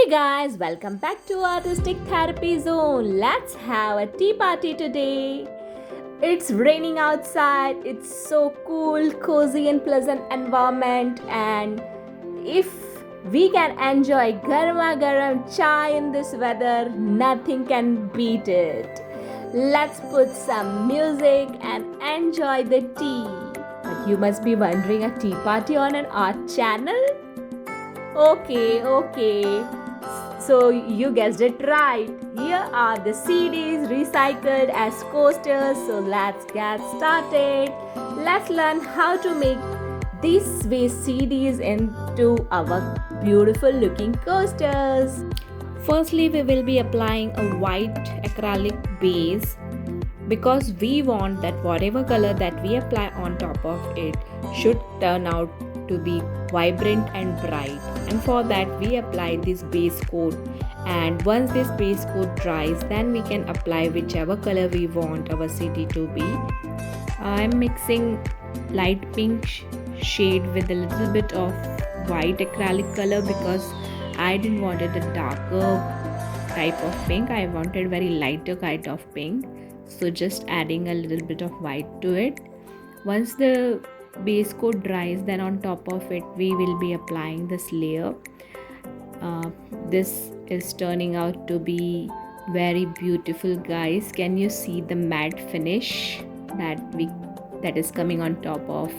Hey guys, welcome back to Artistic Therapy Zone. Let's have a tea party today. It's raining outside. It's so cool, cozy and pleasant environment, and if we can enjoy garma garam chai in this weather, nothing can beat it. Let's put some music and enjoy the tea. But you must be wondering, a tea party on an art channel? Okay. So you guessed it right. Here are the CDs recycled as coasters. So let's get started. Let's learn how to make these waste CDs into our beautiful looking coasters. Firstly, we will be applying a white acrylic base because we want that whatever color that we apply on top of it should turn out to be vibrant and bright, and for that we apply this base coat. And once this base coat dries, then we can apply whichever color we want our CD to be. I'm mixing light pink shade with a little bit of white acrylic color because I didn't want it a darker type of pink. I wanted very lighter kind of pink, so just adding a little bit of white to it. Once the base coat dries, then on top of it we will be applying this layer. This is turning out to be very beautiful, guys. Can you see the matte finish that is coming on top of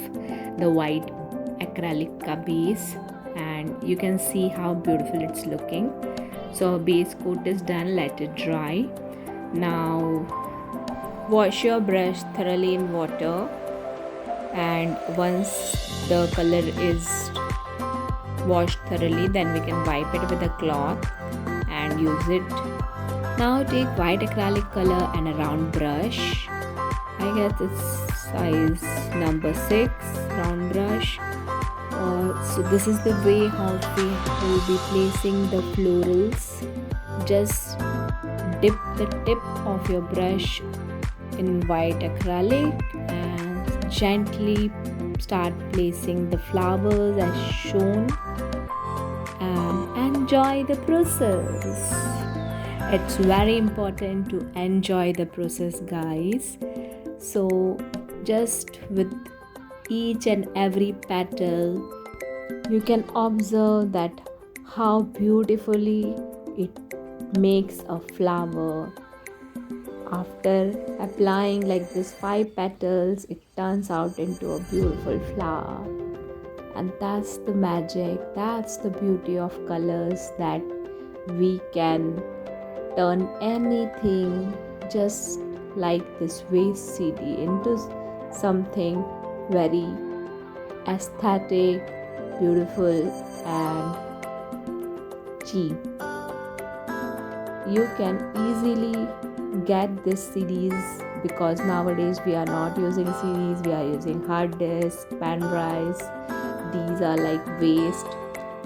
the white acrylic base? And you can see how beautiful it's looking. So our base coat is done. Let it dry. Now wash your brush thoroughly in water, and once the color is washed thoroughly, then we can wipe it with a cloth and use it. Now take white acrylic color and a round brush. I guess it's size number 6 round brush. So this is the way how we will be placing the florals. Just dip the tip of your brush in white acrylic and gently start placing the flowers as shown, and enjoy the process. It's very important to enjoy the process, guys. So just with each and every petal, you can observe that how beautifully it makes a flower. After applying like this 5 petals, it turns out into a beautiful flower. And that's the magic, that's the beauty of colors, that we can turn anything just like this waste CD into something very aesthetic, beautiful and cheap. You can easily get these CDs because nowadays we are not using CDs, we are using hard disk, pen drives. These are like waste.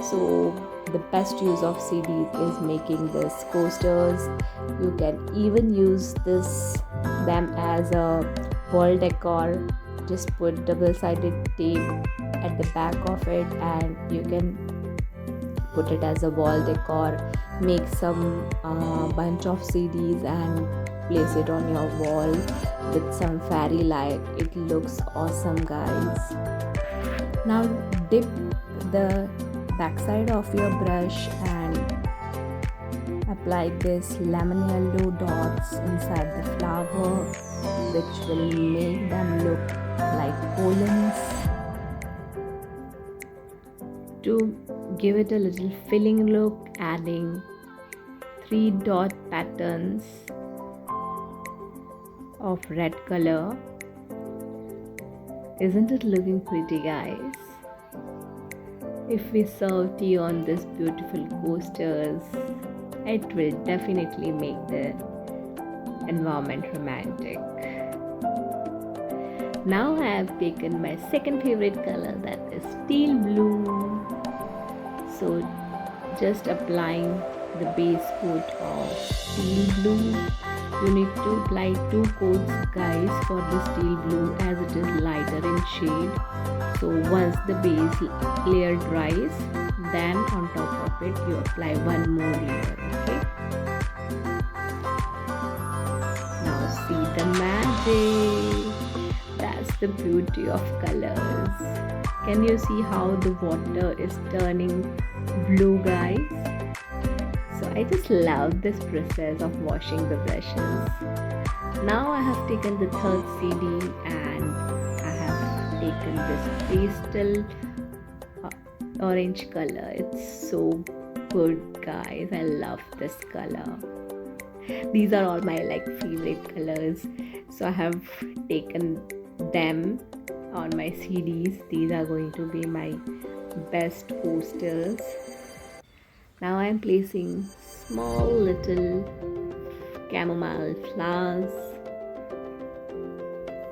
So the best use of CDs is making this coasters. You can even use them as a wall decor. Just put double-sided tape at the back of it and you can put it as a wall decor. Make some bunch of CDs and place it on your wall with some fairy light. It looks awesome, guys. Now dip the backside of your brush and apply this lemon yellow dots inside the flower, which will make them look like pollens. To give it a little filling look, adding 3 dot patterns of red color. Isn't it looking pretty, guys? If we serve tea on this beautiful coasters, it will definitely make the environment romantic. Now I have taken my second favorite color, that is teal blue. So just applying the base coat of teal blue. You need to apply 2 coats, guys, for this teal blue as it is lighter in shade. So once the base layer dries, Then on top of it you apply one more layer. Okay, now see the magic. That's the beauty of colors. Can you see how the water is turning blue, guys? So I just love this process of washing the brushes. Now I have taken the third CD and I have taken this pastel orange color. It's so good, guys. I love this color. These are all my favorite colors. So I have taken them on my CDs. These are going to be my best coasters. Now I am placing small little chamomile flowers.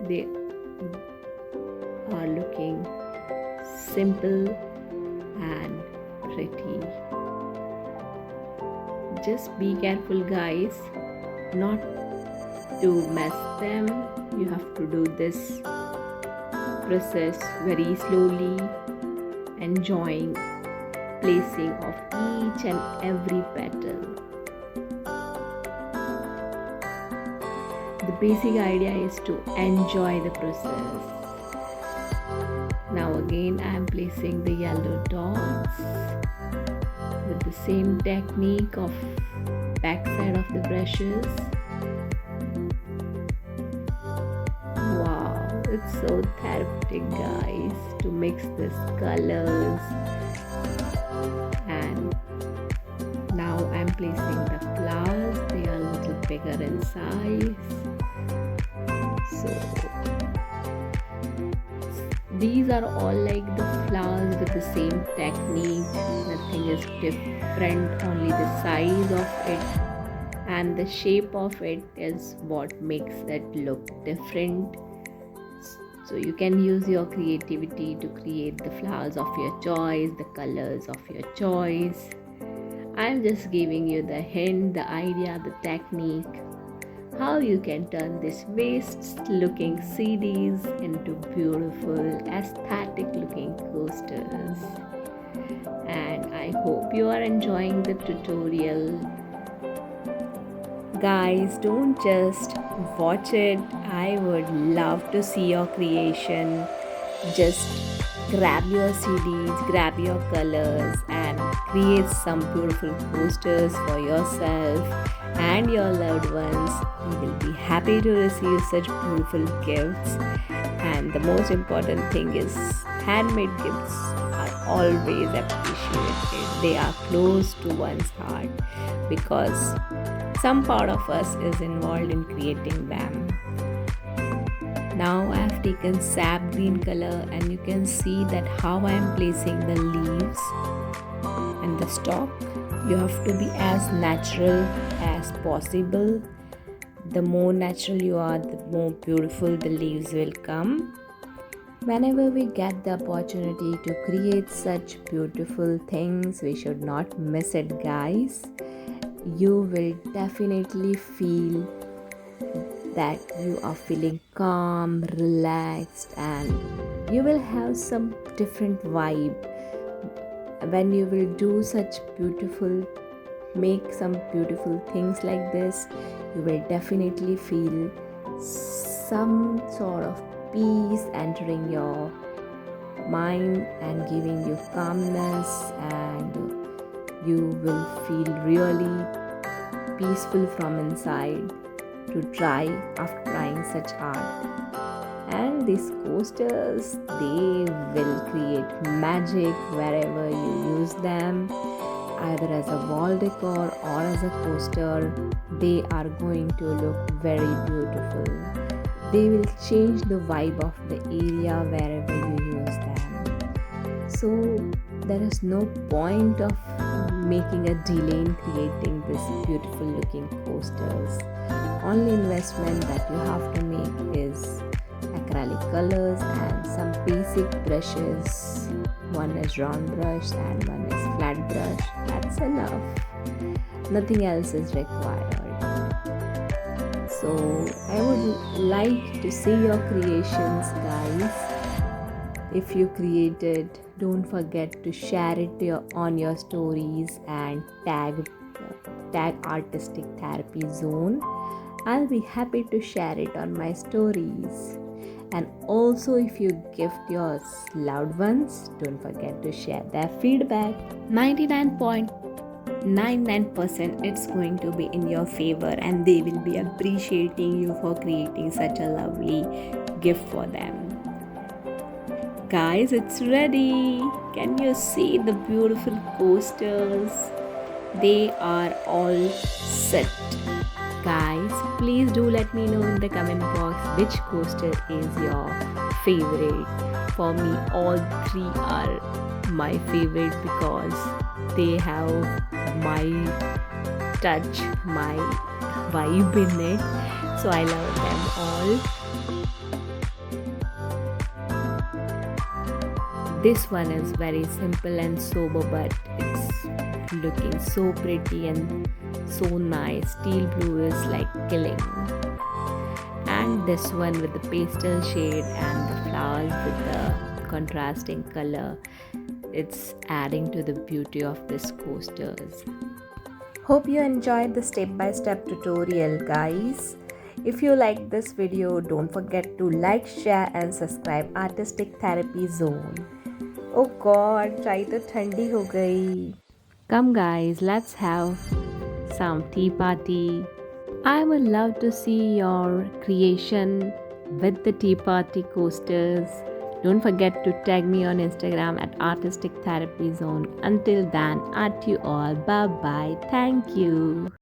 They are looking simple and pretty. Just be careful, guys, not to mess them. You have to do this process very slowly, enjoying placing of each and every petal. The basic idea is to enjoy the process. Now again I am placing the yellow dots with the same technique of back side of the brushes. Wow, it's so therapeutic, guys, to mix these colors. And now I'm placing the flowers. They are a little bigger in size. So these are all like the flowers with the same technique. Nothing is different, only the size of it and the shape of it is what makes it look different. So you can use your creativity to create the flowers of your choice, the colors of your choice. I'm just giving you the hint, the idea, the technique, how you can turn these waste looking CDs into beautiful aesthetic looking coasters. And I hope you are enjoying the tutorial. Guys, don't just watch it. I would love to see your creation. Just grab your CDs, grab your colors and create some beautiful posters for yourself and your loved ones. We will be happy to receive such beautiful gifts. And the most important thing is handmade gifts are always appreciated. They are close to one's heart because some part of us is involved in creating them. Now I have taken sap green color and you can see that how I am placing the leaves and the stalk. You have to be as natural as possible. The more natural you are, the more beautiful the leaves will come. Whenever we get the opportunity to create such beautiful things, we should not miss it, guys. You will definitely feel that you are feeling calm, relaxed, and you will have some different vibe when you will do such beautiful, make some beautiful things like this. You will definitely feel some sort of peace entering your mind and giving you calmness, and you will feel really peaceful from inside to try after trying such art. And these coasters, they will create magic wherever you use them, either as a wall decor or as a coaster. They are going to look very beautiful. They will change the vibe of the area wherever you use them. So there is no point of making a delay in creating these beautiful looking coasters. Only investment that you have to make is acrylic colors and some basic brushes. One is round brush and one is flat brush. That's enough. Nothing else is required. So I would like to see your creations, guys. if you created. Don't forget to share it on your stories and tag Artistic Therapy Zone. I'll be happy to share it on my stories. And also, if you gift your loved ones, don't forget to share their feedback. 99.99% it's going to be in your favor, and they will be appreciating you for creating such a lovely gift for them. Guys, it's ready. Can you see the beautiful coasters? They are all set. Guys, please do let me know in the comment box which coaster is your favorite. For me, all three are my favorite because they have my touch, my vibe in it. So I love them all. This one is very simple and sober, but it's looking so pretty and so nice. Steel blue is like killing. And this one with the pastel shade and the flowers with the contrasting color. It's adding to the beauty of this coasters. Hope you enjoyed the step-by-step tutorial, guys. If you like this video, don't forget to like, share and subscribe Artistic Therapy Zone. Oh God, चाय तो ठंडी हो गई. Come guys, let's have some tea party. I would love to see your creation with the tea party coasters. Don't forget to tag me on Instagram at Artistic Therapy Zone. Until then, at you all. Bye bye. Thank you.